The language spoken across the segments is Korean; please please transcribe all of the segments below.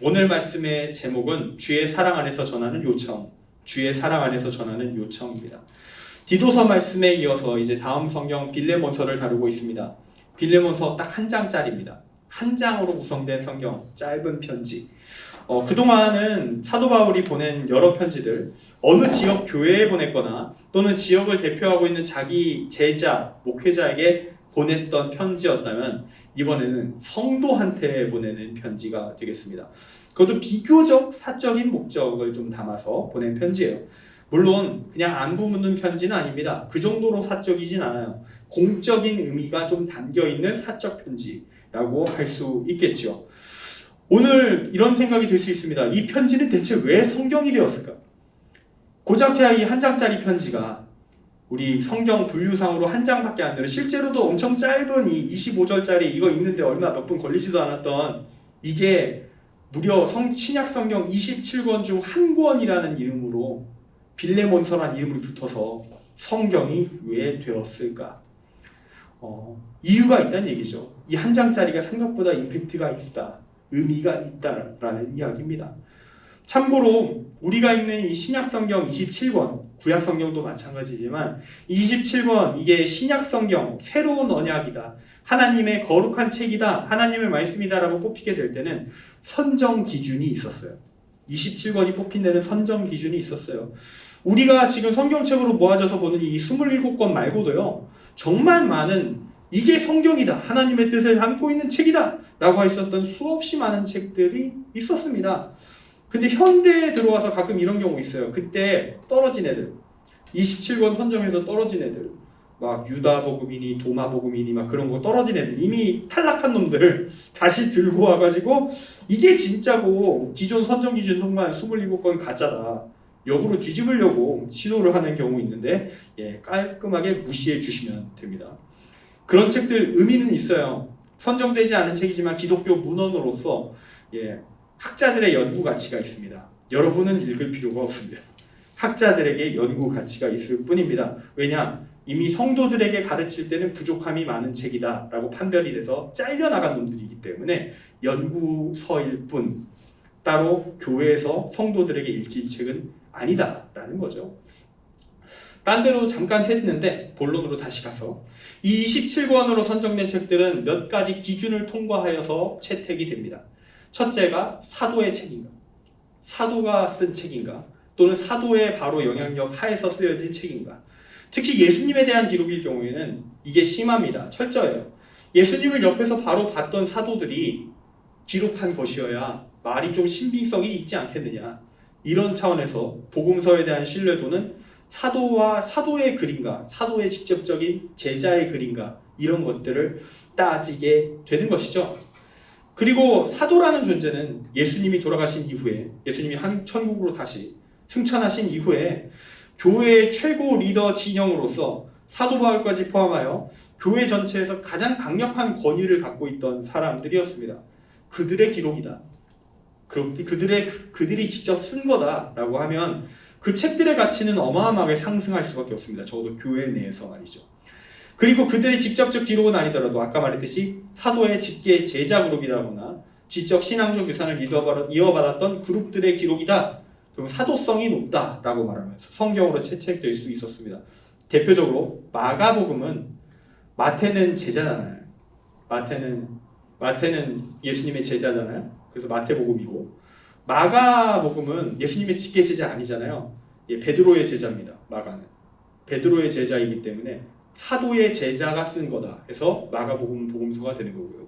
오늘 말씀의 제목은 주의 사랑 안에서 전하는 요청, 주의 사랑 안에서 전하는 요청입니다. 디도서 말씀에 이어서 이제 다음 성경 빌레몬서를 다루고 있습니다. 빌레몬서 딱 한 장짜리입니다. 한 장으로 구성된 성경, 짧은 편지. 그동안은 사도 바울이 보낸 여러 편지들, 어느 지역 교회에 보냈거나 또는 지역을 대표하고 있는 자기 제자, 목회자에게 보냈던 편지였다면 이번에는 성도한테 보내는 편지가 되겠습니다. 그것도 비교적 사적인 목적을 좀 담아서 보낸 편지예요. 물론 그냥 안부 묻는 편지는 아닙니다. 그 정도로 사적이진 않아요. 공적인 의미가 좀 담겨있는 사적 편지라고 할 수 있겠죠. 오늘 이런 생각이 들 수 있습니다. 이 편지는 대체 왜 성경이 되었을까? 고작해야 이 한 장짜리 편지가 우리 성경 분류상으로 한 장밖에 안 되는, 실제로도 엄청 짧은 이 25절짜리 이거 읽는데 얼마 몇 분 걸리지도 않았던 이게 무려 신약 성경 27권 중 한 권이라는 이름으로 빌레몬서라는 이름을 붙어서 성경이 왜 되었을까? 이유가 있다는 얘기죠. 이 한 장짜리가 생각보다 임팩트가 있다, 의미가 있다라는 이야기입니다. 참고로 우리가 읽는 이 신약성경 27권, 구약성경도 마찬가지지만 27권 이게 신약성경, 새로운 언약이다, 하나님의 거룩한 책이다, 하나님의 말씀이다 라고 뽑히게 될 때는 선정 기준이 있었어요. 27권이 뽑힌 데는 선정 기준이 있었어요. 우리가 지금 성경책으로 모아져서 보는 이 27권 말고도요, 정말 많은 이게 성경이다, 하나님의 뜻을 담고 있는 책이다 라고 했었던 수없이 많은 책들이 있었습니다. 근데 현대에 들어와서 가끔 이런 경우 있어요. 그때 떨어진 애들, 27권 선정해서 떨어진 애들, 막 유다복음이니 도마복음이니 막 그런 거 떨어진 애들, 이미 탈락한 놈들을 다시 들고 와가지고 이게 진짜고 기존 선정 기준 통과한 27권 가짜다, 역으로 뒤집으려고 시도를 하는 경우 있는데, 깔끔하게 무시해 주시면 됩니다. 그런 책들 의미는 있어요. 선정되지 않은 책이지만 기독교 문헌으로서 학자들의 연구 가치가 있습니다. 여러분은 읽을 필요가 없습니다. 학자들에게 연구 가치가 있을 뿐입니다. 왜냐? 이미 성도들에게 가르칠 때는 부족함이 많은 책이다 라고 판별이 돼서 잘려나간 놈들이기 때문에 연구서일 뿐, 따로 교회에서 성도들에게 읽힐 책은 아니다 라는 거죠. 딴 데로 잠깐 샜는데 본론으로 다시 가서 이 27권으로 선정된 책들은 몇 가지 기준을 통과하여서 채택이 됩니다. 첫째가 사도의 책인가, 사도가 쓴 책인가, 또는 사도의 바로 영향력 하에서 쓰여진 책인가. 특히 예수님에 대한 기록일 경우에는 이게 심합니다. 철저해요. 예수님을 옆에서 바로 봤던 사도들이 기록한 것이어야 말이 좀 신빙성이 있지 않겠느냐. 이런 차원에서 복음서에 대한 신뢰도는 사도와 사도의 글인가, 사도의 직접적인 제자의 글인가, 이런 것들을 따지게 되는 것이죠. 그리고 사도라는 존재는 예수님이 돌아가신 이후에, 예수님이 천국으로 다시 승천하신 이후에 교회의 최고 리더 진영으로서 사도 바울까지 포함하여 교회 전체에서 가장 강력한 권위를 갖고 있던 사람들이었습니다. 그들의 기록이다, 그들이 직접 쓴 거다라고 하면 그 책들의 가치는 어마어마하게 상승할 수밖에 없습니다. 적어도 교회 내에서 말이죠. 그리고 그들의 직접적 기록은 아니더라도 아까 말했듯이 사도의 직계 제자 그룹이라거나 지적 신앙적 유산을 이어받았던 그룹들의 기록이다, 그럼 사도성이 높다라고 말하면서 성경으로 채택될 수 있었습니다. 대표적으로 마가복음은, 마태는 제자잖아요. 마태는 예수님의 제자잖아요. 그래서 마태복음이고, 마가복음은 예수님의 직계 제자 아니잖아요. 베드로의 제자입니다. 마가는 베드로의 제자이기 때문에 사도의 제자가 쓴 거다 해서 마가복음 복음서가 되는 거고요.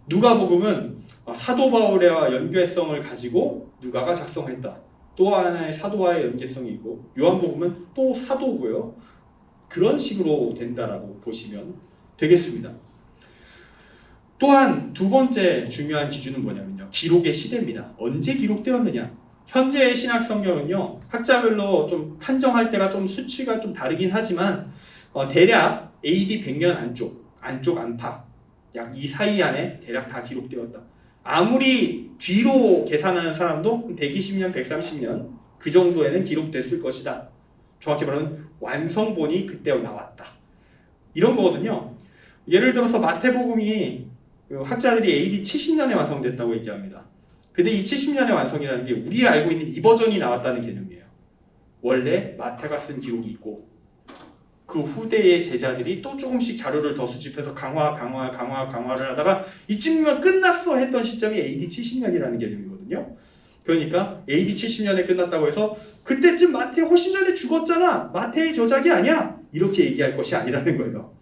누가복음은 사도 바울과 연계성을 가지고 누가가 작성했다, 또 하나의 사도와의 연계성이 있고, 요한복음은 또 사도고요. 그런 식으로 된다라고 보시면 되겠습니다. 또한 두 번째 중요한 기준은 뭐냐면요, 기록의 시대입니다. 언제 기록되었느냐. 현재의 신약 성경은요, 학자별로 좀 판정할 때가 좀 수치가 좀 다르긴 하지만 대략 AD 100년 안쪽 안팎, 약 이 사이 안에 대략 다 기록되었다. 아무리 뒤로 계산하는 사람도 120년, 130년 그 정도에는 기록됐을 것이다. 정확히 말하면 완성본이 그때 나왔다, 이런 거거든요. 예를 들어서 마태복음이 학자들이 AD 70년에 완성됐다고 얘기합니다. 근데 이 70년의 완성이라는 게 우리가 알고 있는 이 버전이 나왔다는 개념이에요. 원래 마태가 쓴 기록이 있고 그 후대의 제자들이 또 조금씩 자료를 더 수집해서 강화를 하다가 이쯤이면 끝났어 했던 시점이 AD 70년이라는 개념이거든요. 그러니까 AD 70년에 끝났다고 해서 그때쯤 마태 훨씬 전에 죽었잖아, 마태의 저작이 아니야, 이렇게 얘기할 것이 아니라는 거예요.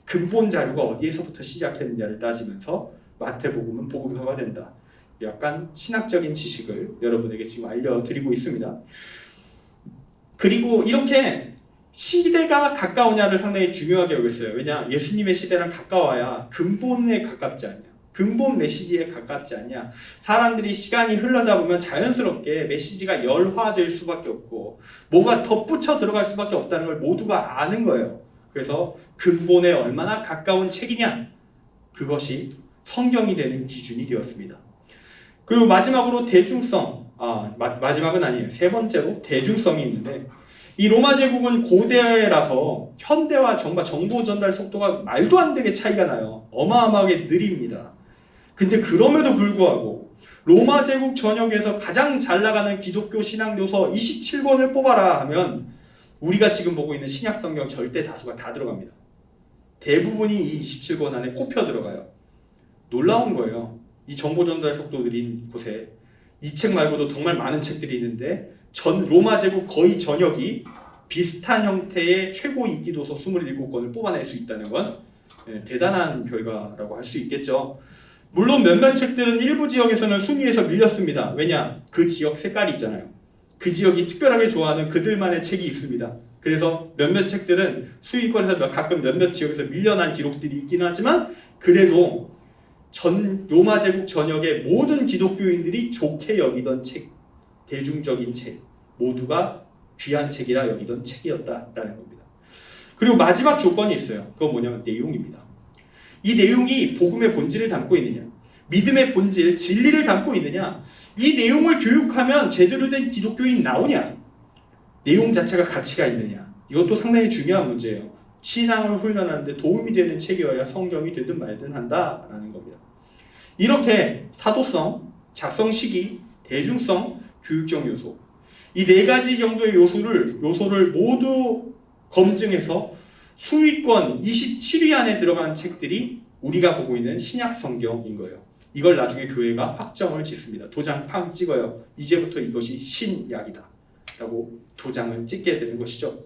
근본 자료가 어디에서부터 시작했느냐를 따지면서 마태복음은 복음서가 된다. 약간 신학적인 지식을 여러분에게 지금 알려드리고 있습니다. 그리고 이렇게 시대가 가까우냐를 상당히 중요하게 여겼어요. 왜냐? 예수님의 시대랑 가까워야 근본에 가깝지 않냐, 근본 메시지에 가깝지 않냐. 사람들이 시간이 흘러다 보면 자연스럽게 메시지가 열화될 수밖에 없고 뭐가 덧붙여 들어갈 수밖에 없다는 걸 모두가 아는 거예요. 그래서 근본에 얼마나 가까운 책이냐, 그것이 성경이 되는 기준이 되었습니다. 그리고 마지막으로 대중성, 마지막은 아니에요. 세 번째로 대중성이 있는데, 이 로마 제국은 고대라서 현대와 정말 정보 전달 속도가 말도 안 되게 차이가 나요. 어마어마하게 느립니다. 근데 그럼에도 불구하고 로마 제국 전역에서 가장 잘 나가는 기독교 신학 요서 27권을 뽑아라 하면 우리가 지금 보고 있는 신약 성경 절대 다수가 다 들어갑니다. 대부분이 이 27권 안에 꼽혀 들어가요. 놀라운 거예요. 이 정보 전달 속도 느린 곳에 이 책 말고도 정말 많은 책들이 있는데 전 로마 제국 거의 전역이 비슷한 형태의 최고 인기 도서 27권을 뽑아낼 수 있다는 건 대단한 결과라고 할 수 있겠죠. 물론 몇몇 책들은 일부 지역에서는 순위에서 밀렸습니다. 왜냐? 그 지역 색깔이 있잖아요. 그 지역이 특별하게 좋아하는 그들만의 책이 있습니다. 그래서 몇몇 책들은 수위권에서 가끔 몇몇 지역에서 밀려난 기록들이 있긴 하지만 그래도 전 로마 제국 전역의 모든 기독교인들이 좋게 여기던 책, 대중적인 책, 모두가 귀한 책이라 여기던 책이었다라는 겁니다. 그리고 마지막 조건이 있어요. 그건 뭐냐면 내용입니다. 이 내용이 복음의 본질을 담고 있느냐, 믿음의 본질, 진리를 담고 있느냐, 이 내용을 교육하면 제대로 된 기독교인 나오냐, 내용 자체가 가치가 있느냐, 이것도 상당히 중요한 문제예요. 신앙을 훈련하는데 도움이 되는 책이어야 성경이 되든 말든 한다라는 겁니다. 이렇게 사도성, 작성 시기, 대중성, 교육적 요소, 이 네 가지 정도의 요소를 모두 검증해서 수위권 27위 안에 들어간 책들이 우리가 보고 있는 신약 성경인 거예요. 이걸 나중에 교회가 확정을 짓습니다. 도장 팡 찍어요. 이제부터 이것이 신약이다 라고 도장을 찍게 되는 것이죠.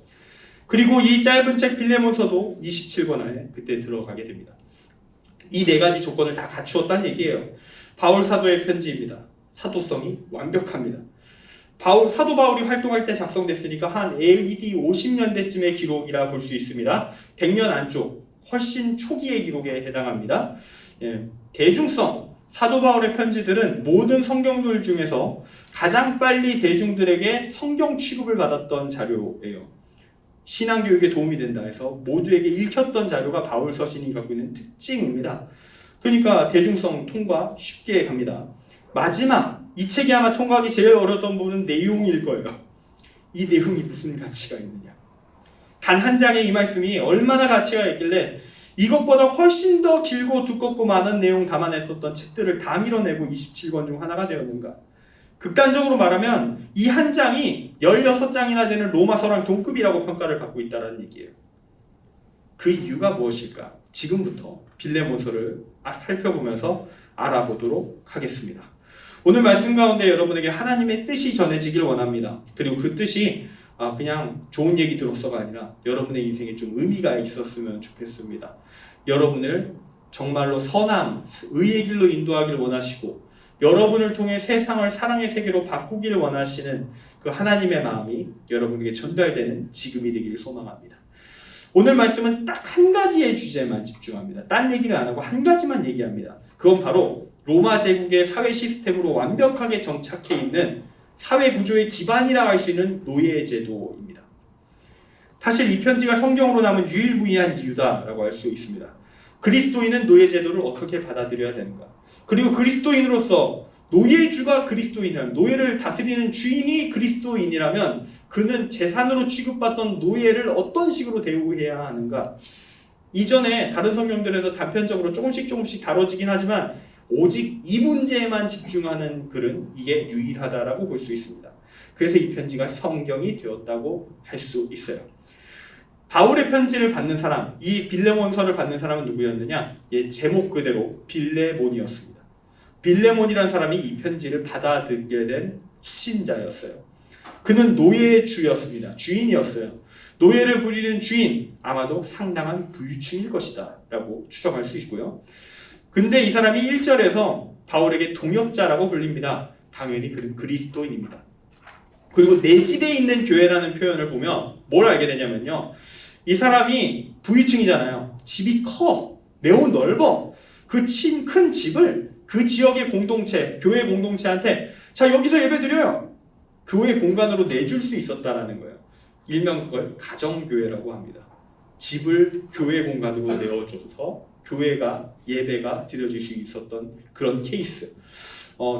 그리고 이 짧은 책 빌레몬서도 27권 안에 그때 들어가게 됩니다. 이 네 가지 조건을 다 갖추었다는 얘기예요. 바울 사도의 편지입니다. 사도성이 완벽합니다. 사도 바울이 활동할 때 작성됐으니까 한 AD 50년대쯤의 기록이라 볼 수 있습니다. 100년 안쪽, 훨씬 초기의 기록에 해당합니다. 대중성, 사도 바울의 편지들은 모든 성경들 중에서 가장 빨리 대중들에게 성경 취급을 받았던 자료예요. 신앙교육에 도움이 된다 해서 모두에게 읽혔던 자료가 바울 서신이 갖고 있는 특징입니다. 그러니까 대중성 통과 쉽게 갑니다. 마지막, 이 책이 아마 통과하기 제일 어려웠던 부분은 내용일 거예요. 이 내용이 무슨 가치가 있느냐. 단 한 장의 이 말씀이 얼마나 가치가 있길래 이것보다 훨씬 더 길고 두껍고 많은 내용 담아냈었던 책들을 다 밀어내고 27권 중 하나가 되었는가. 극단적으로 말하면 이 한 장이 16장이나 되는 로마서랑 동급이라고 평가를 받고 있다는 얘기예요. 그 이유가 무엇일까? 지금부터 빌레몬서를 살펴보면서 알아보도록 하겠습니다. 오늘 말씀 가운데 여러분에게 하나님의 뜻이 전해지길 원합니다. 그리고 그 뜻이 그냥 좋은 얘기 들었어가 아니라 여러분의 인생에 좀 의미가 있었으면 좋겠습니다. 여러분을 정말로 선함, 의의 길로 인도하길 원하시고 여러분을 통해 세상을 사랑의 세계로 바꾸길 원하시는 그 하나님의 마음이 여러분에게 전달되는 지금이 되기를 소망합니다. 오늘 말씀은 딱 한 가지의 주제만 집중합니다. 딴 얘기를 안 하고 한 가지만 얘기합니다. 그건 바로 로마 제국의 사회 시스템으로 완벽하게 정착해 있는 사회 구조의 기반이라 할 수 있는 노예제도입니다. 사실 이 편지가 성경으로 남은 유일무이한 이유다라고 할 수 있습니다. 그리스도인은 노예제도를 어떻게 받아들여야 되는가? 그리고 그리스도인으로서 노예주가 그리스도인이라면, 노예를 다스리는 주인이 그리스도인이라면 그는 재산으로 취급받던 노예를 어떤 식으로 대우해야 하는가? 이전에 다른 성경들에서 단편적으로 조금씩 다뤄지긴 하지만 오직 이 문제에만 집중하는 글은 이게 유일하다라고 볼 수 있습니다. 그래서 이 편지가 성경이 되었다고 할 수 있어요. 바울의 편지를 받는 사람, 이 빌레몬서를 받는 사람은 누구였느냐? 제목 그대로 빌레몬이었습니다. 빌레몬이라는 사람이 이 편지를 받아들게 된 수신자였어요. 그는 노예의 주였습니다. 주인이었어요. 노예를 부리는 주인, 아마도 상당한 부유층일 것이다 라고 추정할 수 있고요. 근데 이 사람이 1절에서 바울에게 동역자라고 불립니다. 당연히 그는 그리스도인입니다. 그리고 내 집에 있는 교회라는 표현을 보면 뭘 알게 되냐면요, 이 사람이 부유층이잖아요. 집이 커, 매우 넓어. 그 큰 집을 그 지역의 공동체, 교회 공동체한테 자 여기서 예배드려요, 교회 공간으로 내줄 수 있었다라는 거예요. 일명 그걸 가정교회라고 합니다. 집을 교회 공간으로 내어줘서 교회가 예배가 드려질 수 있었던 그런 케이스.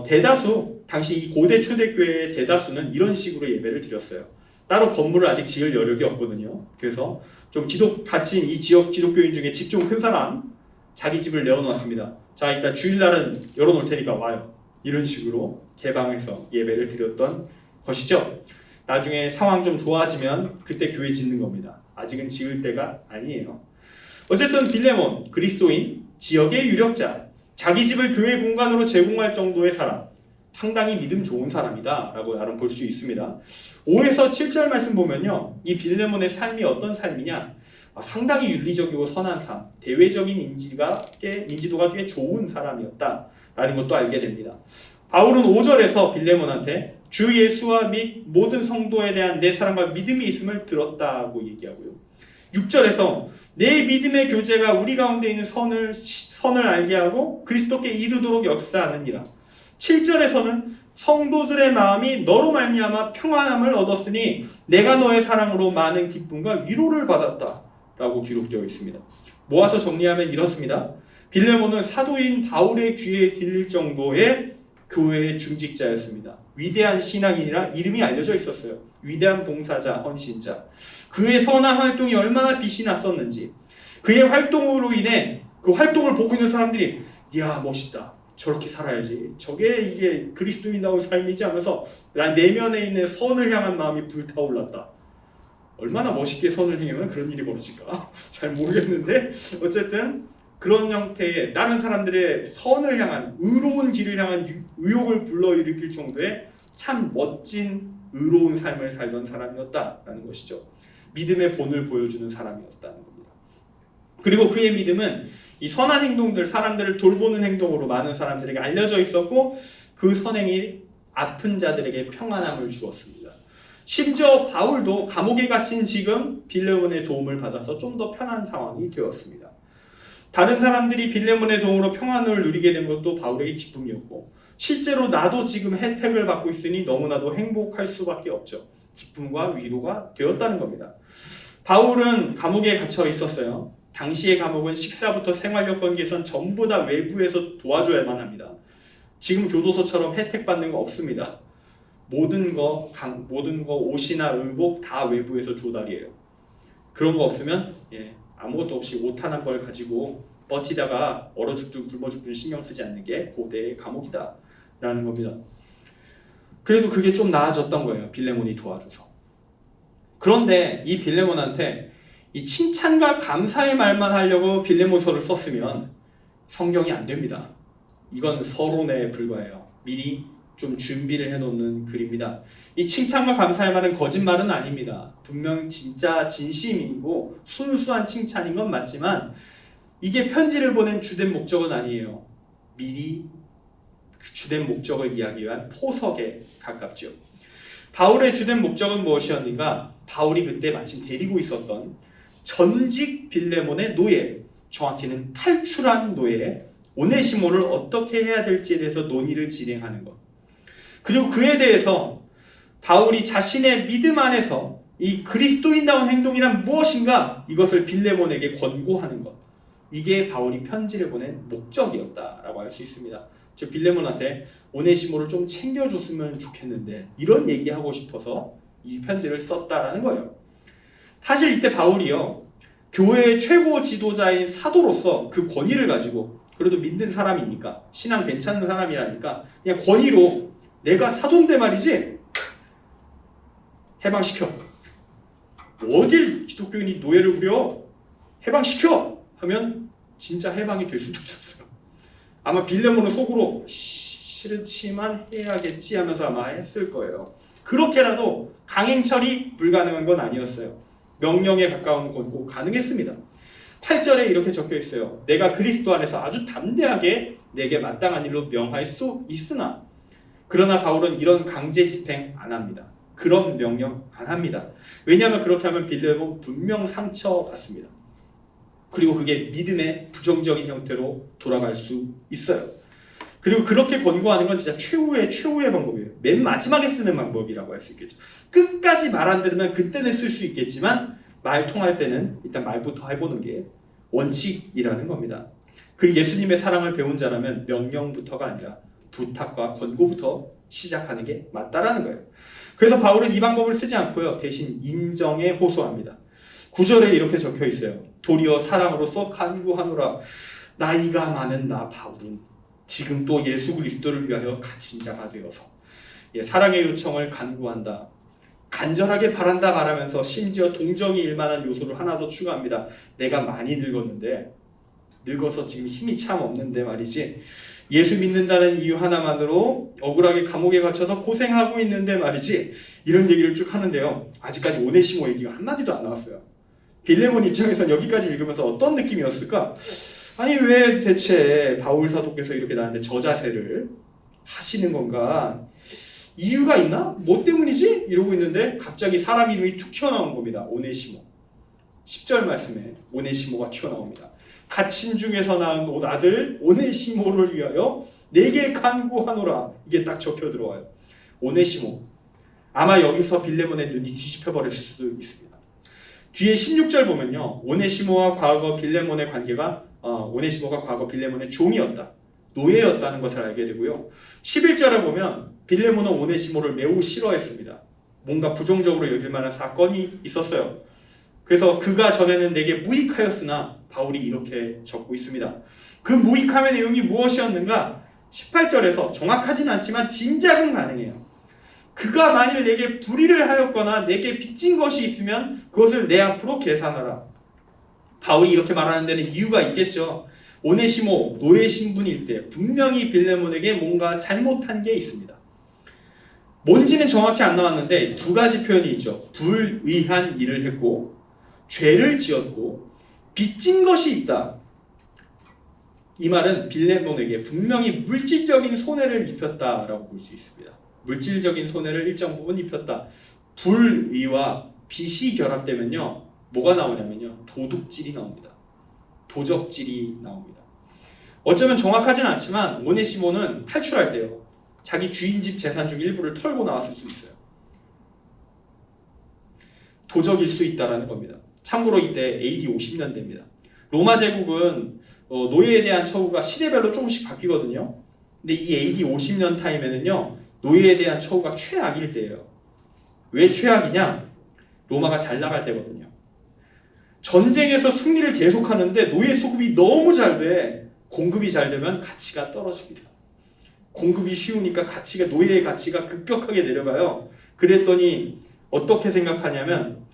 대다수 당시 이 고대 초대교회의 대다수는 이런 식으로 예배를 드렸어요. 따로 건물을 아직 지을 여력이 없거든요. 그래서 좀 기독 가치인 이 지역 기독교인 중에 집 좀 큰 사람 자기 집을 내어놓았습니다. 자 일단 주일날은 열어놓을 테니까 와요. 이런 식으로 개방해서 예배를 드렸던 것이죠. 나중에 상황 좀 좋아지면 그때 교회 짓는 겁니다. 아직은 지을 때가 아니에요. 어쨌든 빌레몬, 그리스도인, 지역의 유력자, 자기 집을 교회 공간으로 제공할 정도의 사람, 상당히 믿음 좋은 사람이다 라고 나름 볼 수 있습니다. 5에서 7절 말씀 보면요, 이 빌레몬의 삶이 어떤 삶이냐, 상당히 윤리적이고 선한 삶, 대외적인 인지도가 꽤 좋은 사람이었다라는 것도 알게 됩니다. 바울은 5절에서 빌레몬한테 주 예수와 및 모든 성도에 대한 내 사랑과 믿음이 있음을 들었다고 얘기하고요. 6절에서 내 믿음의 교제가 우리 가운데 있는 선을 알게 하고 그리스도께 이르도록 역사하느니라. 7절에서는 성도들의 마음이 너로 말미암아 평안함을 얻었으니 내가 너의 사랑으로 많은 기쁨과 위로를 받았다 라고 기록되어 있습니다. 모아서 정리하면 이렇습니다. 빌레몬은 사도인 바울의 귀에 들릴 정도의 교회의 중직자였습니다. 위대한 신앙인이라 이름이 알려져 있었어요. 위대한 봉사자, 헌신자. 그의 선한 활동이 얼마나 빛이 났었는지, 그의 활동으로 인해 그 활동을 보고 있는 사람들이 이야 멋있다, 저렇게 살아야지, 저게 이게 그리스도인다운 삶이지 하면서 내면에 있는 선을 향한 마음이 불타올랐다. 얼마나 멋있게 선을 행하면 그런 일이 벌어질까? 잘 모르겠는데 어쨌든 그런 형태의 다른 사람들의 선을 향한, 의로운 길을 향한 의욕을 불러일으킬 정도의 참 멋진 의로운 삶을 살던 사람이었다라는 것이죠. 믿음의 본을 보여주는 사람이었다는 겁니다. 그리고 그의 믿음은 이 선한 행동들, 사람들을 돌보는 행동으로 많은 사람들에게 알려져 있었고 그 선행이 아픈 자들에게 평안함을 주었습니다. 심지어 바울도 감옥에 갇힌 지금 빌레몬의 도움을 받아서 좀 더 편한 상황이 되었습니다. 다른 사람들이 빌레몬의 도움으로 평안을 누리게 된 것도 바울에게 기쁨이었고, 실제로 나도 지금 혜택을 받고 있으니 너무나도 행복할 수밖에 없죠. 기쁨과 위로가 되었다는 겁니다. 바울은 감옥에 갇혀 있었어요. 당시의 감옥은 식사부터 생활여건 개선 전부 다 외부에서 도와줘야만 합니다. 지금 교도소처럼 혜택 받는 거 없습니다. 모든 거 옷이나 의복 다 외부에서 조달이에요. 그런 거 없으면 아무것도 없이 옷 하나 걸 가지고 버티다가 얼어 죽든 굶어 죽든 신경 쓰지 않는 게 고대의 감옥이다 라는 겁니다. 그래도 그게 좀 나아졌던 거예요. 빌레몬이 도와줘서. 그런데 이 빌레몬한테 이 칭찬과 감사의 말만 하려고 빌레몬서를 썼으면 성경이 안 됩니다. 이건 서론에 불과해요. 미리 좀 준비를 해놓는 글입니다. 이 칭찬과 감사의 말은 거짓말은 아닙니다. 분명 진짜 진심이고 순수한 칭찬인 건 맞지만 이게 편지를 보낸 주된 목적은 아니에요. 미리 그 주된 목적을 이야기한 포석에 가깝죠. 바울의 주된 목적은 무엇이었는가? 바울이 그때 마침 데리고 있었던 전직 빌레몬의 노예, 정확히는 탈출한 노예 오네시모를 어떻게 해야 될지에 대해서 논의를 진행하는 것. 그리고 그에 대해서 바울이 자신의 믿음 안에서 이 그리스도인다운 행동이란 무엇인가, 이것을 빌레몬에게 권고하는 것. 이게 바울이 편지를 보낸 목적이었다라고 할 수 있습니다. 즉 빌레몬한테 오네시모를 좀 챙겨줬으면 좋겠는데 이런 얘기하고 싶어서 이 편지를 썼다라는 거예요. 사실 이때 바울이요, 교회의 최고 지도자인 사도로서 그 권위를 가지고 그래도 믿는 사람이니까 신앙 괜찮은 사람이라니까 그냥 권위로 내가 사돈데 말이지 해방시켜. 어딜 기독교인이 노예를 부려? 해방시켜! 하면 진짜 해방이 될 수도 있었어요. 아마 빌레몬은 속으로 싫지만 해야겠지 하면서 아마 했을 거예요. 그렇게라도 강행처리 불가능한 건 아니었어요. 명령에 가까운 권고 가능했습니다. 8절에 이렇게 적혀 있어요. 내가 그리스도 안에서 아주 담대하게 내게 마땅한 일로 명할 수 있으나 그러나 바울은 이런 강제 집행 안 합니다. 그런 명령 안 합니다. 왜냐하면 그렇게 하면 빌레몬 분명 상처받습니다. 그리고 그게 믿음의 부정적인 형태로 돌아갈 수 있어요. 그리고 그렇게 권고하는 건 진짜 최후의 방법이에요. 맨 마지막에 쓰는 방법이라고 할 수 있겠죠. 끝까지 말 안 들으면 그때는 쓸 수 있겠지만 말 통할 때는 일단 말부터 해보는 게 원칙이라는 겁니다. 그리고 예수님의 사랑을 배운 자라면 명령부터가 아니라 부탁과 권고부터 시작하는 게 맞다라는 거예요. 그래서 바울은 이 방법을 쓰지 않고요. 대신 인정에 호소합니다. 9절에 이렇게 적혀 있어요. 도리어 사랑으로서 간구하노라. 나이가 많은 나 바울은 지금 또 예수 그리스도를 위하여 갇힌 자가 되어서 사랑의 요청을 간구한다. 간절하게 바란다 말하면서 심지어 동정이 일만한 요소를 하나 더 추가합니다. 내가 많이 늙었는데 늙어서 지금 힘이 참 없는데 말이지 예수 믿는다는 이유 하나만으로 억울하게 감옥에 갇혀서 고생하고 있는데 말이지 이런 얘기를 쭉 하는데요. 아직까지 오네시모 얘기가 한마디도 안 나왔어요. 빌레몬 입장에서는 여기까지 읽으면서 어떤 느낌이었을까? 아니 왜 대체 바울 사도께서 이렇게 나한테 저자세를 하시는 건가? 이유가 있나? 뭐 때문이지? 이러고 있는데 갑자기 사람 이름이 툭 튀어나온 겁니다. 오네시모. 10절 말씀에 오네시모가 튀어나옵니다. 갇힌 중에서 낳은 아들 오네시모를 위하여 내게 간구하노라. 이게 딱 적혀 들어와요. 오네시모. 아마 여기서 빌레몬의 눈이 뒤집혀 버렸을 수도 있습니다. 뒤에 16절 보면요. 오네시모와 과거 빌레몬의 관계가 오네시모가 과거 빌레몬의 종이었다. 노예였다는 것을 알게 되고요. 11절에 보면 빌레몬은 오네시모를 매우 싫어했습니다. 뭔가 부정적으로 여길 만한 사건이 있었어요. 그래서 그가 전에는 내게 무익하였으나 바울이 이렇게 적고 있습니다. 그 무익함의 내용이 무엇이었는가? 18절에서 정확하진 않지만 짐작은 가능해요. 그가 만일 내게 불의를 하였거나 내게 빚진 것이 있으면 그것을 내 앞으로 계산하라. 바울이 이렇게 말하는 데는 이유가 있겠죠. 오네시모 노예 신분일 때 분명히 빌레몬에게 뭔가 잘못한 게 있습니다. 뭔지는 정확히 안 나왔는데 두 가지 표현이 있죠. 불의한 일을 했고 죄를 지었고 빚진 것이 있다. 이 말은 빌레몬에게 분명히 물질적인 손해를 입혔다라고 볼 수 있습니다. 물질적인 손해를 일정 부분 입혔다. 불의와 빚이 결합되면요. 뭐가 나오냐면요. 도둑질이 나옵니다. 도적질이 나옵니다. 어쩌면 정확하진 않지만 오네시모는 탈출할 때요. 자기 주인집 재산 중 일부를 털고 나왔을 수 있어요. 도적일 수 있다는 겁니다. 참고로 이때 AD 50년대입니다. 로마 제국은 노예에 대한 처우가 시대별로 조금씩 바뀌거든요. 근데 이 AD 50년 타임에는요. 노예에 대한 처우가 최악일 때예요. 왜 최악이냐? 로마가 잘 나갈 때거든요. 전쟁에서 승리를 계속하는데 노예 수급이 너무 잘 돼. 공급이 잘 되면 가치가 떨어집니다. 공급이 쉬우니까 노예의 가치가 급격하게 내려가요. 그랬더니 어떻게 생각하냐면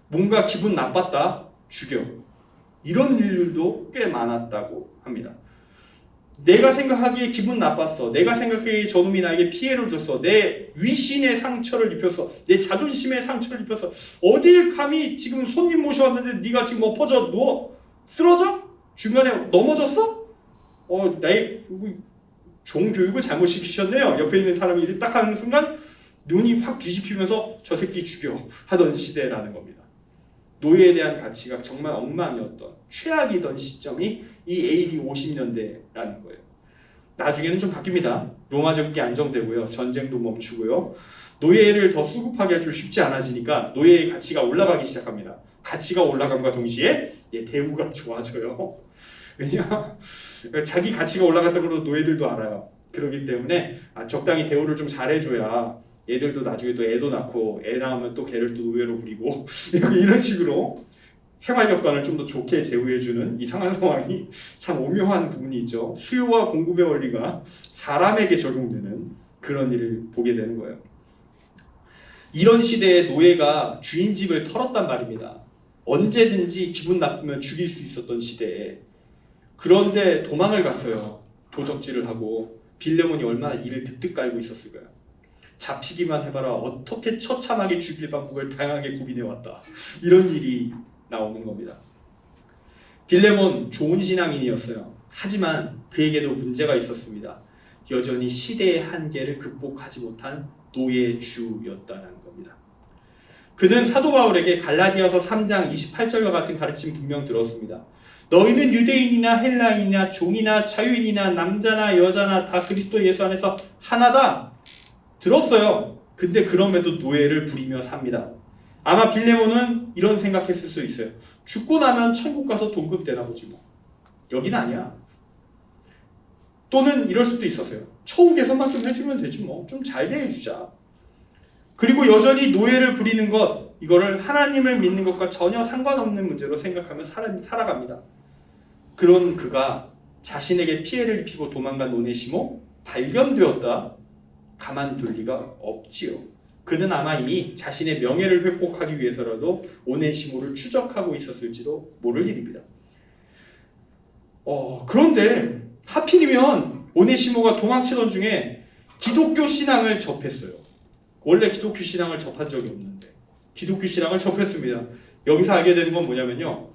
뭔가 기분 나빴다, 죽여. 이런 일들도 꽤 많았다고 합니다. 내가 생각하기에 기분 나빴어. 내가 생각하기에 저놈이 나에게 피해를 줬어. 내 위신의 상처를 입혔어. 내 자존심의 상처를 입혔어. 어딜 감히 지금 손님 모셔왔는데 네가 지금 엎어져 누워? 쓰러져? 중간에 넘어졌어? 나의 종교육을 잘못 시키셨네요. 옆에 있는 사람이 이렇게 딱 하는 순간 눈이 확 뒤집히면서 저 새끼 죽여 하던 시대라는 겁니다. 노예에 대한 가치가 정말 엉망이었던 최악이던 시점이 이 AD 50년대라는 거예요. 나중에는 좀 바뀝니다. 로마 제국이 안정되고요. 전쟁도 멈추고요. 노예를 더 수급하게 해줄 쉽지 않아지니까 노예의 가치가 올라가기 시작합니다. 가치가 올라감과 동시에 대우가 좋아져요. 왜냐? 자기 가치가 올라갔다고 해도 노예들도 알아요. 그렇기 때문에 적당히 대우를 좀 잘해줘야 얘들도 나중에 또 애도 낳고 애 낳으면 또 걔를 또 노예로 부리고 이런 식으로 생활 여건을 좀 더 좋게 제휴해주는 이상한 상황이 참 오묘한 부분이 있죠. 수요와 공급의 원리가 사람에게 적용되는 그런 일을 보게 되는 거예요. 이런 시대에 노예가 주인 집을 털었단 말입니다. 언제든지 기분 나쁘면 죽일 수 있었던 시대에. 그런데 도망을 갔어요. 도적질을 하고. 빌레몬이 얼마나 이를 득득 깔고 있었을까요? 잡히기만 해봐라. 어떻게 처참하게 죽일 방법을 다양하게 고민해왔다. 이런 일이 나오는 겁니다. 빌레몬 좋은 신앙인이었어요. 하지만 그에게도 문제가 있었습니다. 여전히 시대의 한계를 극복하지 못한 노예주였다는 겁니다. 그는 사도 바울에게 갈라디아서 3장 28절과 같은 가르침 분명 들었습니다. 너희는 유대인이나 헬라인이나 종이나 자유인이나 남자나 여자나 다 그리스도 예수 안에서 하나다. 들었어요. 근데 그럼에도 노예를 부리며 삽니다. 아마 빌레몬은 이런 생각했을 수 있어요. 죽고 나면 천국 가서 동급되나 보지 뭐. 여긴 아니야. 또는 이럴 수도 있었어요. 처우개선만 좀 해주면 되지 뭐. 좀 잘 대해주자. 그리고 여전히 노예를 부리는 것, 이거를 하나님을 믿는 것과 전혀 상관없는 문제로 생각하며 살아갑니다. 그런 그가 자신에게 피해를 입히고 도망간 오네시모 발견되었다. 가만둘 리가 없지요. 그는 아마 이미 자신의 명예를 회복하기 위해서라도 오네시모를 추적하고 있었을지도 모를 일입니다. 그런데 하필이면 오네시모가 도망치던 중에 기독교 신앙을 접했어요. 원래 기독교 신앙을 접한 적이 없는데 기독교 신앙을 접했습니다. 여기서 알게 되는 건 뭐냐면요.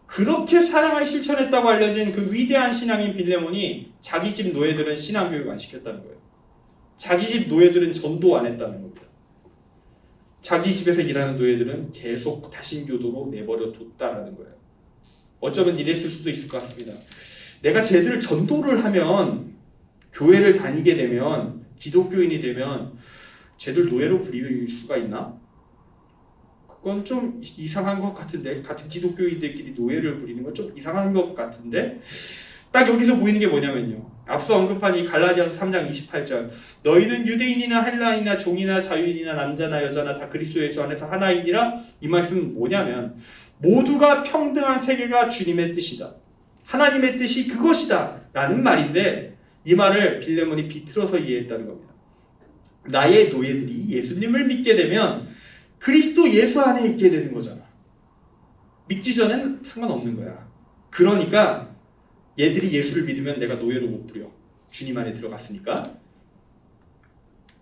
그렇게 사랑을 실천했다고 알려진 그 위대한 신앙인 빌레몬이 자기 집 노예들은 신앙교육 안 시켰다는 거예요. 자기 집 노예들은 전도 안 했다는 겁니다. 자기 집에서 일하는 노예들은 계속 다신교도로 내버려 뒀다라는 거예요. 어쩌면 이랬을 수도 있을 것 같습니다. 내가 쟤들을 전도를 하면 교회를 다니게 되면 기독교인이 되면 쟤들 노예로 부릴 수가 있나? 그건 좀 이상한 것 같은데 같은 기독교인들끼리 노예를 부리는 건 좀 이상한 것 같은데 딱 여기서 보이는 게 뭐냐면요. 앞서 언급한 이 갈라디아서 3장 28절 너희는 유대인이나 헬라인이나 종이나 자유인이나 남자나 여자나 다 그리스도 예수 안에서 하나이니라. 이 말씀은 뭐냐면 모두가 평등한 세계가 주님의 뜻이다. 하나님의 뜻이 그것이다 라는 말인데 이 말을 빌레몬이 비틀어서 이해했다는 겁니다. 나의 노예들이 예수님을 믿게 되면 그리스도 예수 안에 있게 되는 거잖아. 믿기 전엔 상관없는 거야. 그러니까 얘들이 예수를 믿으면 내가 노예로 못 부려. 주님 안에 들어갔으니까.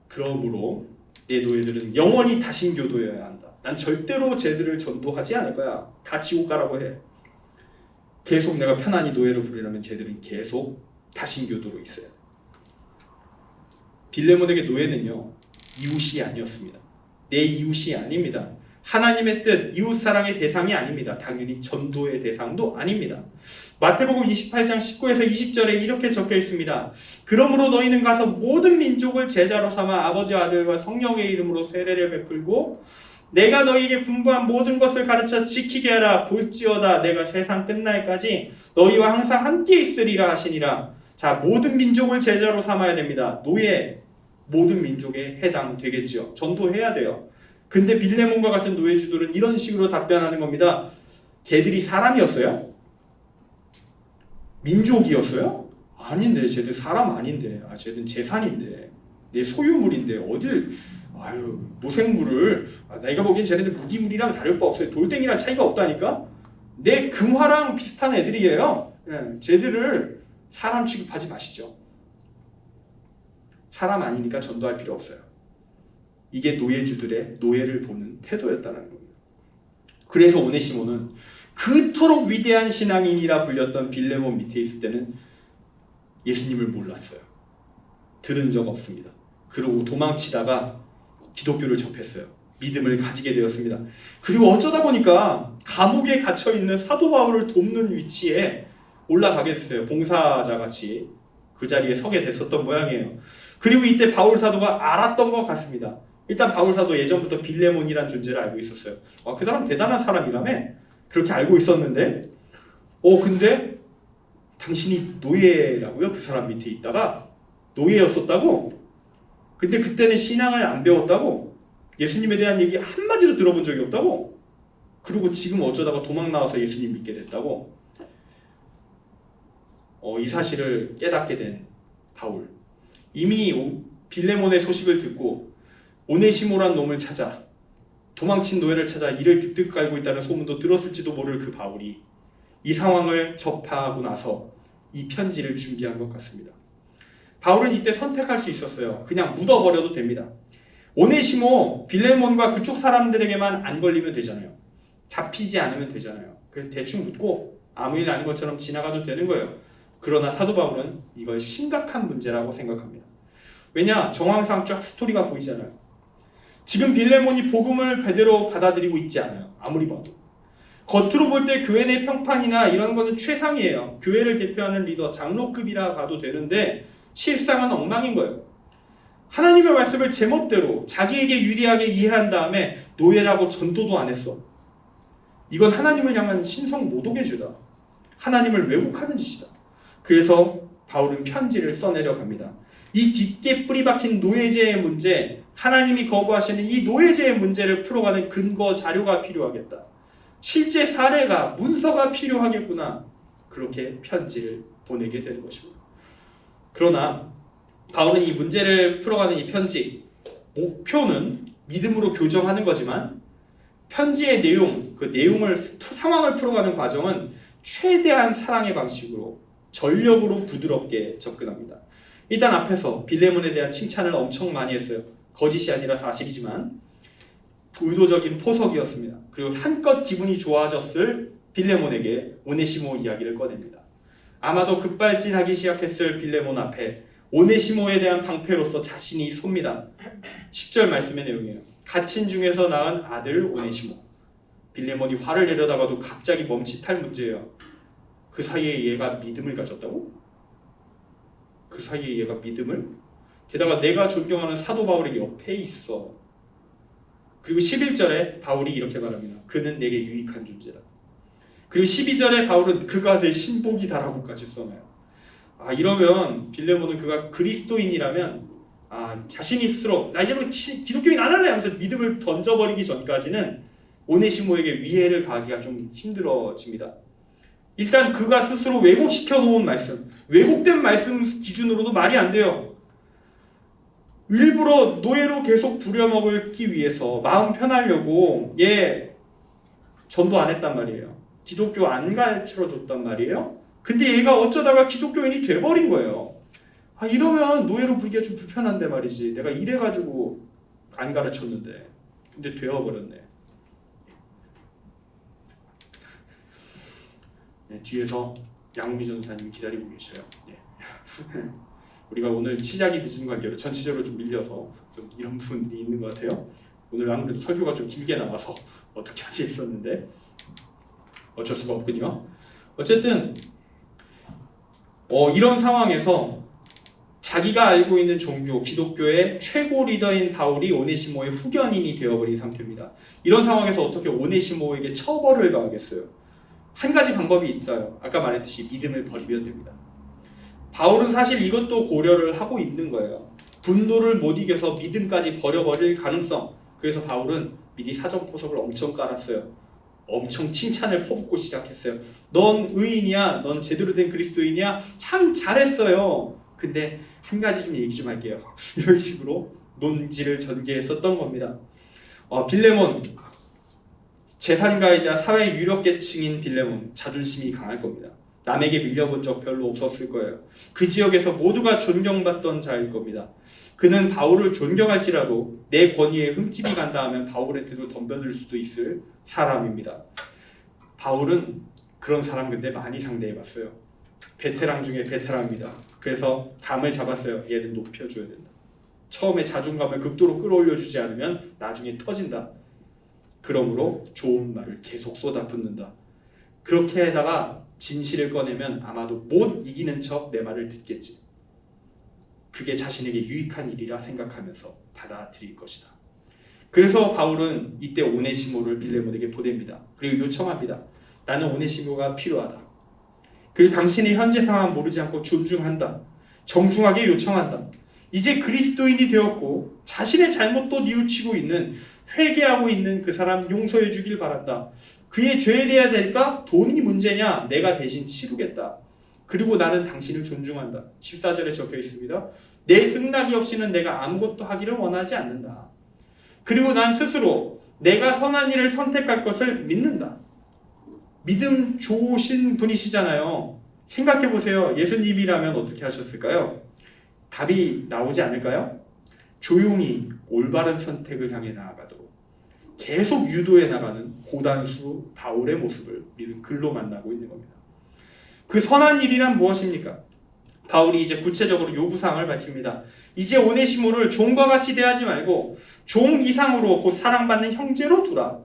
그러므로 내 노예들은 영원히 다신교도여야 한다. 난 절대로 쟤들을 전도하지 않을 거야. 다 지옥 가라고 해. 계속 내가 편안히 노예로 부리려면 쟤들은 계속 다신교도로 있어야 돼. 빌레몬에게 노예는요. 이웃이 아니었습니다. 내 이웃이 아닙니다. 하나님의 뜻, 이웃사랑의 대상이 아닙니다. 당연히 전도의 대상도 아닙니다. 마태복음 28장 19에서 20절에 이렇게 적혀 있습니다. 그러므로 너희는 가서 모든 민족을 제자로 삼아 아버지 아들과 성령의 이름으로 세례를 베풀고 내가 너희에게 분부한 모든 것을 가르쳐 지키게 하라. 볼지어다 내가 세상 끝날까지 너희와 항상 함께 있으리라 하시니라. 자, 모든 민족을 제자로 삼아야 됩니다. 노예, 모든 민족에 해당되겠죠. 전도해야 돼요. 근데 빌레몬과 같은 노예주들은 이런 식으로 답변하는 겁니다. 걔들이 사람이었어요? 민족이었어요? 아닌데, 쟤들 사람 아닌데, 쟤들 재산인데, 내 소유물인데 어딜 모생물을 내가 보기엔 쟤네들 무기물이랑 다를 바 없어요. 돌덩이랑 차이가 없다니까. 내 금화랑 비슷한 애들이에요. 쟤들을 사람 취급하지 마시죠. 사람 아니니까 전도할 필요 없어요. 이게 노예주들의 노예를 보는 태도였다는 겁니다. 그래서 오네시모는 그토록 위대한 신앙인이라 불렸던 빌레몬 밑에 있을 때는 예수님을 몰랐어요. 들은 적 없습니다. 그러고 도망치다가 기독교를 접했어요. 믿음을 가지게 되었습니다. 그리고 어쩌다 보니까 감옥에 갇혀있는 사도 바울을 돕는 위치에 올라가게 됐어요. 봉사자같이 그 자리에 서게 됐었던 모양이에요. 그리고 이때 바울 사도가 알았던 것 같습니다. 일단 바울 사도 예전부터 빌레몬이란 존재를 알고 있었어요. 그 사람 대단한 사람이라며 그렇게 알고 있었는데 근데 당신이 노예라고요? 그 사람 밑에 있다가 노예였었다고? 근데 그때는 신앙을 안 배웠다고? 예수님에 대한 얘기 한마디도 들어본 적이 없다고? 그리고 지금 어쩌다가 도망 나와서 예수님 믿게 됐다고? 이 사실을 깨닫게 된 바울. 이미 빌레몬의 소식을 듣고 오네시모란 놈을 찾아 도망친 노예를 찾아 이를 득득 깔고 있다는 소문도 들었을지도 모를 그 바울이 이 상황을 접하고 나서 이 편지를 준비한 것 같습니다. 바울은 이때 선택할 수 있었어요. 그냥 묻어버려도 됩니다. 오네시모, 빌레몬과 그쪽 사람들에게만 안 걸리면 되잖아요. 잡히지 않으면 되잖아요. 그래서 대충 묻고 아무 일 아닌 것처럼 지나가도 되는 거예요. 그러나 사도 바울은 이걸 심각한 문제라고 생각합니다. 왜냐? 정황상 쫙 스토리가 보이잖아요. 지금 빌레몬이 복음을 제대로 받아들이고 있지 않아요. 아무리 봐도. 겉으로 볼 때 교회 내 평판이나 이런 거는 최상이에요. 교회를 대표하는 리더, 장로급이라 봐도 되는데 실상은 엉망인 거예요. 하나님의 말씀을 제멋대로 자기에게 유리하게 이해한 다음에 노예라고 전도도 안 했어. 이건 하나님을 향한 신성 모독의 죄다. 하나님을 왜곡하는 짓이다. 그래서 바울은 편지를 써내려 갑니다. 이 깊게 뿌리박힌 노예제의 문제, 하나님이 거부하시는 이 노예제의 문제를 풀어가는 근거 자료가 필요하겠다. 실제 사례가, 문서가 필요하겠구나. 그렇게 편지를 보내게 되는 것입니다. 그러나 바울은 이 문제를 풀어가는 이 편지, 목표는 믿음으로 교정하는 거지만 편지의 내용, 그 내용을, 상황을 풀어가는 과정은 최대한 사랑의 방식으로 전력으로 부드럽게 접근합니다. 일단 앞에서 빌레몬에 대한 칭찬을 엄청 많이 했어요. 거짓이 아니라 사실이지만 의도적인 포석이었습니다. 그리고 한껏 기분이 좋아졌을 빌레몬에게 오네시모 이야기를 꺼냅니다. 아마도 급발진하기 시작했을 빌레몬 앞에 오네시모에 대한 방패로서 자신이 섭니다. 10절 말씀의 내용이에요. 갇힌 중에서 낳은 아들 오네시모. 빌레몬이 화를 내려다가도 갑자기 멈칫할 문제예요. 그 사이에 얘가 믿음을 가졌다고? 그 사이에 얘가 믿음을? 게다가 내가 존경하는 사도 바울의 옆에 있어. 그리고 11절에 바울이 이렇게 말합니다. 그는 내게 유익한 존재다. 그리고 12절에 바울은 그가 내 신복이다라고까지 써놔요. 이러면 빌레몬은 그가 그리스도인이라면 자신이 스스로 나 이제부터 기독교인 안 할래 하면서 믿음을 던져버리기 전까지는 오네시모에게 위해를 가하기가 좀 힘들어집니다. 일단 그가 스스로 왜곡시켜 놓은 말씀, 왜곡된 말씀 기준으로도 말이 안 돼요. 일부러 노예로 계속 부려먹기 위해서 마음 편하려고 얘 전도 안 했단 말이에요. 기독교 안 가르쳐 줬단 말이에요. 근데 얘가 어쩌다가 기독교인이 돼버린 거예요. 이러면 노예로 부리기가 좀 불편한데 말이지. 내가 이래가지고 안 가르쳤는데. 근데 되어버렸네. 네, 뒤에서 양우미 전사님 기다리고 계셔요. 네. 우리가 오늘 시작이 늦은 관계로 전체적으로 좀 밀려서 좀 이런 부분이 있는 것 같아요. 오늘 아무래도 설교가 좀 길게 나와서 어떻게 하지 했었는데 어쩔 수가 없군요. 어쨌든 이런 상황에서 자기가 알고 있는 종교, 기독교의 최고 리더인 바울이 오네시모의 후견인이 되어버린 상태입니다. 이런 상황에서 어떻게 오네시모에게 처벌을 가하겠어요? 한 가지 방법이 있어요. 아까 말했듯이 믿음을 버리면 됩니다. 바울은 사실 이것도 고려를 하고 있는 거예요. 분노를 못 이겨서 믿음까지 버려버릴 가능성. 그래서 바울은 미리 사전포석을 엄청 깔았어요. 엄청 칭찬을 퍼붓고 시작했어요. 넌 의인이야. 넌 제대로 된 그리스도인이야. 참 잘했어요. 근데 한 가지 좀 얘기 좀 할게요. 이런 식으로 논지를 전개했었던 겁니다. 빌레몬, 재산가이자 사회 유력계층인 빌레몬, 자존심이 강할 겁니다. 남에게 밀려본 적 별로 없었을 거예요. 그 지역에서 모두가 존경받던 자일 겁니다. 그는 바울을 존경할지라도 내 권위에 흠집이 간다 하면 바울한테도 덤벼들 수도 있을 사람입니다. 바울은 그런 사람 근데 많이 상대해봤어요. 베테랑 중에 베테랑입니다. 그래서 감을 잡았어요. 얘는 높여줘야 된다. 처음에 자존감을 극도로 끌어올려주지 않으면 나중에 터진다. 그러므로 좋은 말을 계속 쏟아붓는다. 그렇게 하다가 진실을 꺼내면 아마도 못 이기는 척 내 말을 듣겠지. 그게 자신에게 유익한 일이라 생각하면서 받아들일 것이다. 그래서 바울은 이때 오네시모를 빌레몬에게 보냅니다. 그리고 요청합니다. 나는 오네시모가 필요하다. 그리고 당신의 현재 상황 모르지 않고 존중한다. 정중하게 요청한다. 이제 그리스도인이 되었고 자신의 잘못도 뉘우치고 있는, 회개하고 있는 그 사람 용서해 주길 바란다. 그의 죄에 대해야 될까? 돈이 문제냐? 내가 대신 치르겠다. 그리고 나는 당신을 존중한다. 14절에 적혀 있습니다. 내 승낙이 없이는 내가 아무것도 하기를 원하지 않는다. 그리고 난 스스로 내가 선한 일을 선택할 것을 믿는다. 믿음 좋으신 분이시잖아요. 생각해보세요. 예수님이라면 어떻게 하셨을까요? 답이 나오지 않을까요? 조용히 올바른 선택을 향해 나아가도록 계속 유도해 나가는 고단수 바울의 모습을 우리는 글로 만나고 있는 겁니다. 그 선한 일이란 무엇입니까? 바울이 이제 구체적으로 요구사항을 밝힙니다. 이제 오네시모를 종과 같이 대하지 말고 종 이상으로 곧 사랑받는 형제로 두라.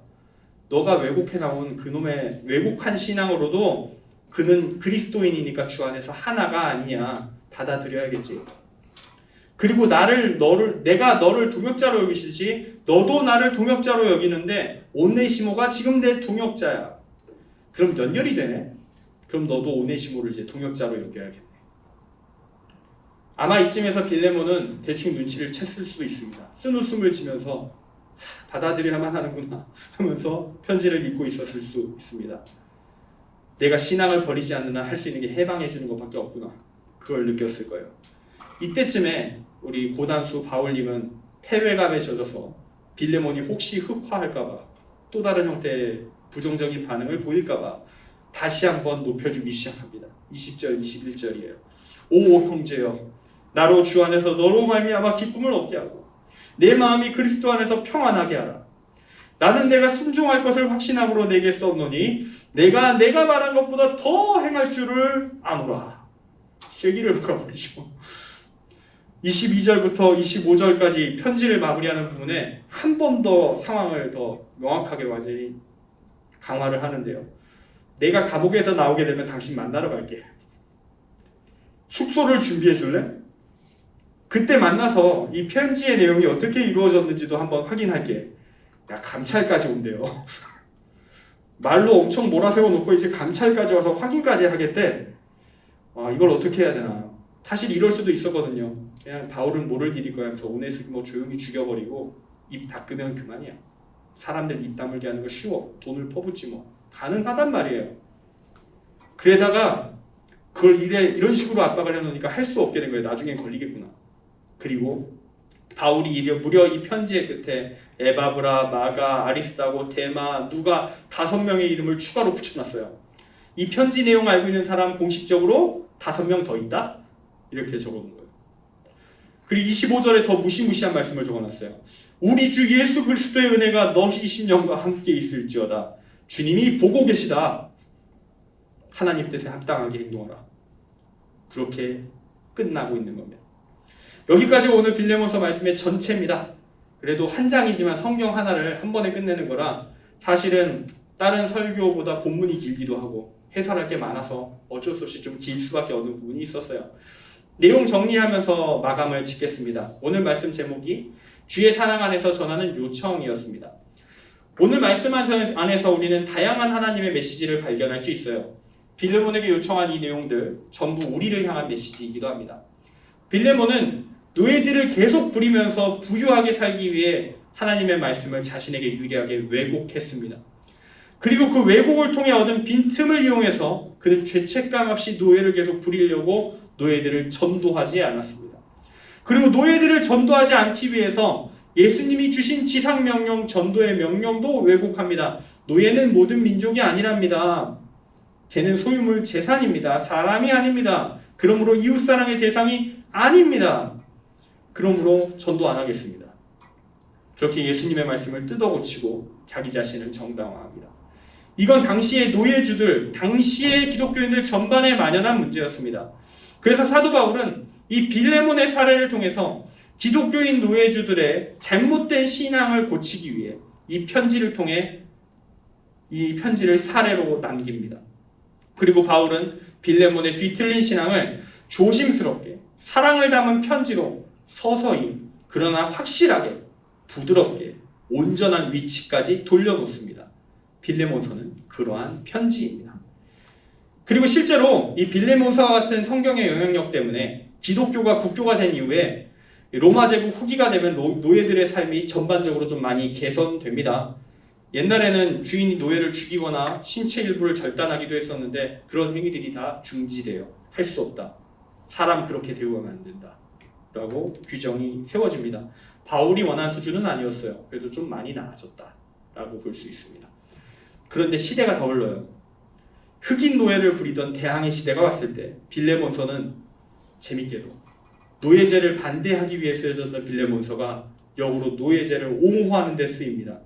너가 왜곡해 나온 그놈의 왜곡한 신앙으로도 그는 그리스도인이니까 주 안에서 하나가 아니야. 받아들여야겠지. 그리고 내가 너를 동역자로 여기시듯이 너도 나를 동역자로 여기는데 오네시모가 지금 내 동역자야. 그럼 연결이 되네. 그럼 너도 오네시모를 이제 동역자로 여겨야겠네. 아마 이쯤에서 빌레몬은 대충 눈치를 챘을 수도 있습니다. 쓴웃음을 지면서 받아들여야만 하는구나 하면서 편지를 읽고 있었을 수도 있습니다. 내가 신앙을 버리지 않는 한 할 수 있는 게 해방해 주는 것밖에 없구나. 그걸 느꼈을 거예요. 이때쯤에 우리 고단수 바울님은 패배감에 젖어서 빌레몬이 혹시 흑화할까봐 또 다른 형태의 부정적인 반응을 보일까봐 다시 한번 높여주기 시작합니다. 20절, 21절이에요. 오 형제여, 나로 주 안에서 너로 말미암아 기쁨을 얻게 하고 내 마음이 그리스도 안에서 평안하게 하라. 나는 내가 순종할 것을 확신함으로 내게 썼노니 내가 말한 것보다 더 행할 줄을 아노라. 쐐기를 박아버리죠. 22절부터 25절까지 편지를 마무리하는 부분에 한 번 더 상황을 더 명확하게 완전히 강화를 하는데요. 내가 감옥에서 나오게 되면 당신 만나러 갈게. 숙소를 준비해 줄래? 그때 만나서 이 편지의 내용이 어떻게 이루어졌는지도 한번 확인할게. 야, 감찰까지 온대요. 말로 엄청 몰아세워 놓고 이제 감찰까지 와서 확인까지 하겠대. 이걸 어떻게 해야 되나. 사실 이럴 수도 있었거든요. 그냥 바울은 모를 일일 거야 하면서 오네시모 조용히 죽여버리고 입 닦으면 그만이야. 사람들 입 다물게 하는 거 쉬워. 돈을 퍼붓지 뭐. 가능하단 말이에요. 그러다가 그걸 이런 식으로 압박을 해놓으니까 할 수 없게 된 거예요. 나중에 걸리겠구나. 그리고 바울이 무려 이 편지의 끝에 에바브라, 마가, 아리스다고, 데마, 누가 5명의 이름을 추가로 붙여놨어요. 이 편지 내용 알고 있는 사람 공식적으로 5명 더 있다? 이렇게 적어놓은 거예요. 그리고 25절에 더 무시무시한 말씀을 적어놨어요. 우리 주 예수 그리스도의 은혜가 너희 심령과 함께 있을지어다. 주님이 보고 계시다. 하나님 뜻에 합당하게 행동하라. 그렇게 끝나고 있는 겁니다. 여기까지 오늘 빌레몬서 말씀의 전체입니다. 그래도 한 장이지만 성경 하나를 한 번에 끝내는 거라 사실은 다른 설교보다 본문이 길기도 하고 해설할 게 많아서 어쩔 수 없이 좀 길 수밖에 없는 부분이 있었어요. 내용 정리하면서 마감을 짓겠습니다. 오늘 말씀 제목이 주의 사랑 안에서 전하는 요청이었습니다. 오늘 말씀 안에서 우리는 다양한 하나님의 메시지를 발견할 수 있어요. 빌레몬에게 요청한 이 내용들 전부 우리를 향한 메시지이기도 합니다. 빌레몬은 노예들을 계속 부리면서 부유하게 살기 위해 하나님의 말씀을 자신에게 유리하게 왜곡했습니다. 그리고 그 왜곡을 통해 얻은 빈틈을 이용해서 그는 죄책감 없이 노예를 계속 부리려고 노예들을 전도하지 않았습니다. 그리고 노예들을 전도하지 않기 위해서 예수님이 주신 지상명령, 전도의 명령도 왜곡합니다. 노예는 모든 민족이 아니랍니다. 걔는 소유물 재산입니다. 사람이 아닙니다. 그러므로 이웃사랑의 대상이 아닙니다. 그러므로 전도 안 하겠습니다. 그렇게 예수님의 말씀을 뜯어고치고 자기 자신을 정당화합니다. 이건 당시의 노예주들, 당시의 기독교인들 전반에 만연한 문제였습니다. 그래서 사도 바울은 이 빌레몬의 사례를 통해서 기독교인 노예주들의 잘못된 신앙을 고치기 위해 이 편지를 통해 이 편지를 사례로 남깁니다. 그리고 바울은 빌레몬의 뒤틀린 신앙을 조심스럽게 사랑을 담은 편지로 서서히 그러나 확실하게 부드럽게 온전한 위치까지 돌려놓습니다. 빌레몬서는 그러한 편지입니다. 그리고 실제로 이 빌레몬서와 같은 성경의 영향력 때문에 기독교가 국교가 된 이후에 로마 제국 후기가 되면 노예들의 삶이 전반적으로 좀 많이 개선됩니다. 옛날에는 주인이 노예를 죽이거나 신체 일부를 절단하기도 했었는데 그런 행위들이 다 중지돼요. 할 수 없다. 사람 그렇게 대우하면 안 된다. 라고 규정이 세워집니다. 바울이 원한 수준은 아니었어요. 그래도 좀 많이 나아졌다. 라고 볼 수 있습니다. 그런데 시대가 더 흘러요. 흑인 노예를 부리던 대항해 시대가 왔을 때 빌레몬서는 재밌게도 노예제를 반대하기 위해 쓰여졌던 빌레몬서가 역으로 노예제를 옹호하는 데 쓰입니다.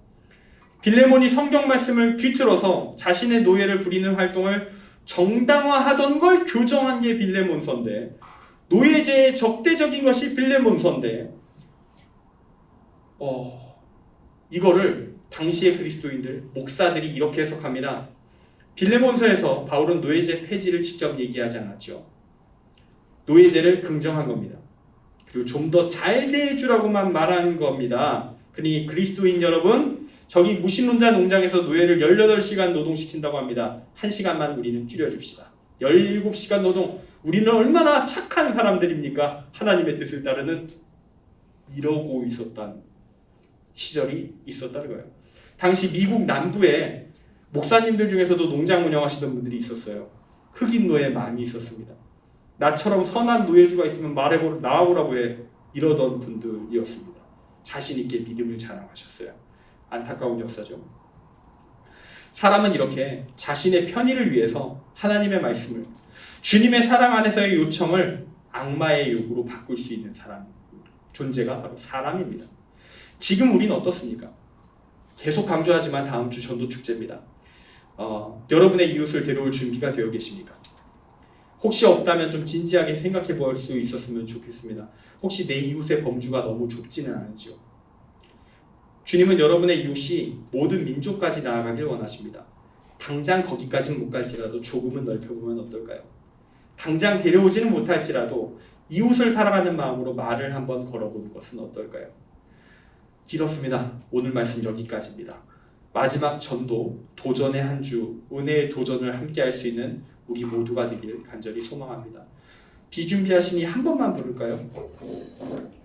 빌레몬이 성경 말씀을 뒤틀어서 자신의 노예를 부리는 활동을 정당화하던 걸 교정한 게 빌레몬서인데 노예제의 적대적인 것이 빌레몬서인데 이거를 당시의 그리스도인들, 목사들이 이렇게 해석합니다. 빌레몬서에서 바울은 노예제 폐지를 직접 얘기하지 않았죠. 노예제를 긍정한 겁니다. 그리고 좀 더 잘 대해주라고만 말한 겁니다. 그러니 그리스도인 여러분, 저기 무신론자 농장에서 노예를 18시간 노동시킨다고 합니다. 1시간만 우리는 줄여줍시다. 17시간 노동. 우리는 얼마나 착한 사람들입니까? 하나님의 뜻을 따르는 이러고 있었다는 시절이 있었다는 거예요. 당시 미국 남부에 목사님들 중에서도 농장 운영하시던 분들이 있었어요. 흑인 노예 많이 있었습니다. 나처럼 선한 노예주가 있으면 말해보라, 나와보라고 해. 이러던 분들이었습니다. 자신 있게 믿음을 자랑하셨어요. 안타까운 역사죠. 사람은 이렇게 자신의 편의를 위해서 하나님의 말씀을, 주님의 사랑 안에서의 요청을 악마의 요구로 바꿀 수 있는 사람, 존재가 바로 사람입니다. 지금 우리는 어떻습니까? 계속 강조하지만 다음 주 전도축제입니다. 여러분의 이웃을 데려올 준비가 되어 계십니까? 혹시 없다면 좀 진지하게 생각해 볼 수 있었으면 좋겠습니다. 혹시 내 이웃의 범주가 너무 좁지는 않은지요? 주님은 여러분의 이웃이 모든 민족까지 나아가길 원하십니다. 당장 거기까지는 못 갈지라도 조금은 넓혀보면 어떨까요? 당장 데려오지는 못할지라도 이웃을 사랑하는 마음으로 말을 한번 걸어보는 것은 어떨까요? 길었습니다. 오늘 말씀 여기까지입니다. 마지막 전도, 도전의 한 주, 은혜의 도전을 함께 할 수 있는 우리 모두가 되길 간절히 소망합니다. 비준비하시니 한 번만 부를까요?